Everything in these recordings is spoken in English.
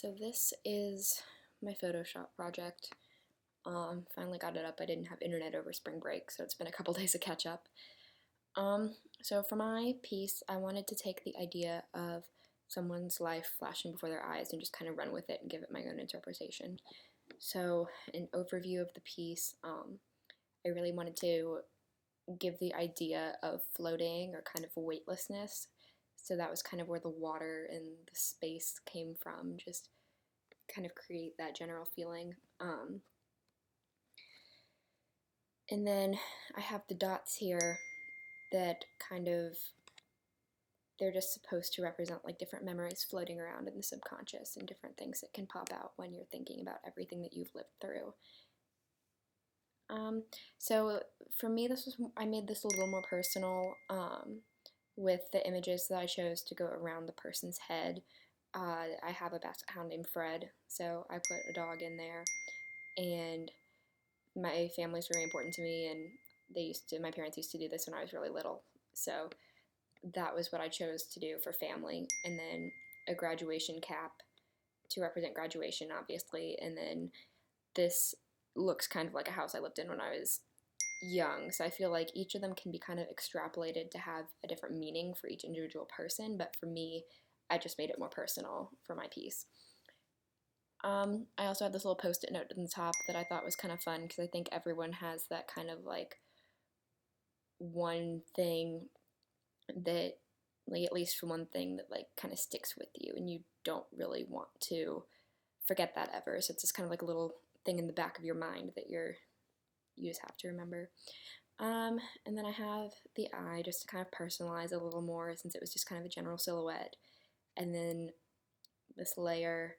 So this is my Photoshop project. Finally got it up. I didn't have internet over spring break, so it's been a couple days of catch up. So for my piece, I wanted to take the idea of someone's life flashing before their eyes and just kind of run with it and give it my own interpretation. So an overview of the piece, I really wanted to give the idea of floating or kind of weightlessness. So that was kind of where the water and the space came from, just kind of create that general feeling. And then I have the dots here that kind of, they're just supposed to represent like different memories floating around in the subconscious and different things that can pop out when you're thinking about everything that you've lived through. So for me, I made this a little more personal with the images that I chose to go around the person's head. I have a basset hound named Fred, so I put a dog in there, and my family's very important to me, and my parents used to do this when I was really little, so that was what I chose to do for family. And then a graduation cap to represent graduation, obviously, and then this looks kind of like a house I lived in when I was young, so I feel like each of them can be kind of extrapolated to have a different meaning for each individual person, but for me, I just made it more personal for my piece. I also had this little post-it note at the top that I thought was kind of fun because I think everyone has that kind of like one thing that, like at least for one thing that like kind of sticks with you and you don't really want to forget that ever. So it's just kind of like a little thing in the back of your mind that you just have to remember. And then I have the eye just to kind of personalize a little more since it was just kind of a general silhouette. And then this layer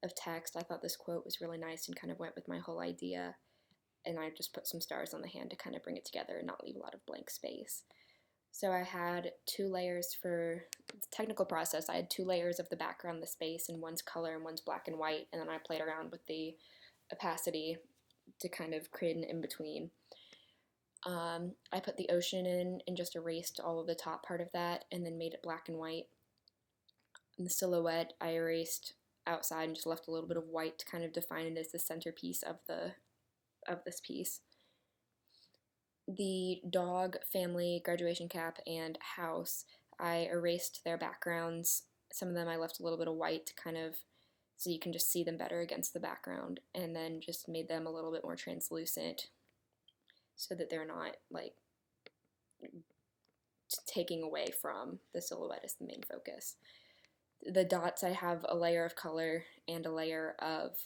of text, I thought this quote was really nice and kind of went with my whole idea. And I just put some stars on the hand to kind of bring it together and not leave a lot of blank space. So I had two layers for the technical process. I had two layers of the background, the space, and one's color and one's black and white. And then I played around with the opacity to kind of create an in-between. I put the ocean in and just erased all of the top part of that and then made it black and white. And the silhouette I erased outside and just left a little bit of white to kind of define it as the centerpiece of this piece. The dog, family, graduation cap, and house, I erased their backgrounds. Some of them I left a little bit of white to kind of so you can just see them better against the background, and then just made them a little bit more translucent so that they're not like taking away from the silhouette as the main focus. The dots, I have a layer of color and a layer of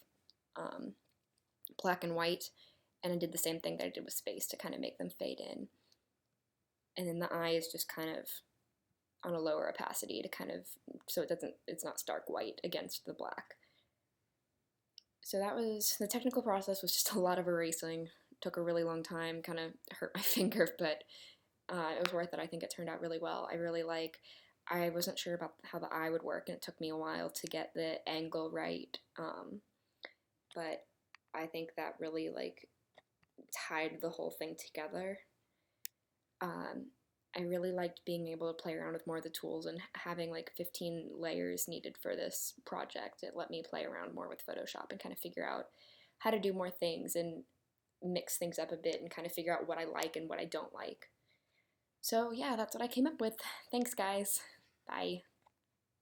black and white, and I did the same thing that I did with space to kind of make them fade in. And then the eye is just kind of on a lower opacity to kind of, so it's not stark white against the black. So that was, the technical process was just a lot of erasing. It took a really long time, kind of hurt my finger, but it was worth it. I think it turned out really well. I wasn't sure about how the eye would work, and it took me a while to get the angle right, but I think that really like tied the whole thing together. I really liked being able to play around with more of the tools and having like 15 layers needed for this project. It let me play around more with Photoshop and kind of figure out how to do more things and mix things up a bit and kind of figure out what I like and what I don't like. So yeah, that's what I came up with. Thanks, guys. Bye.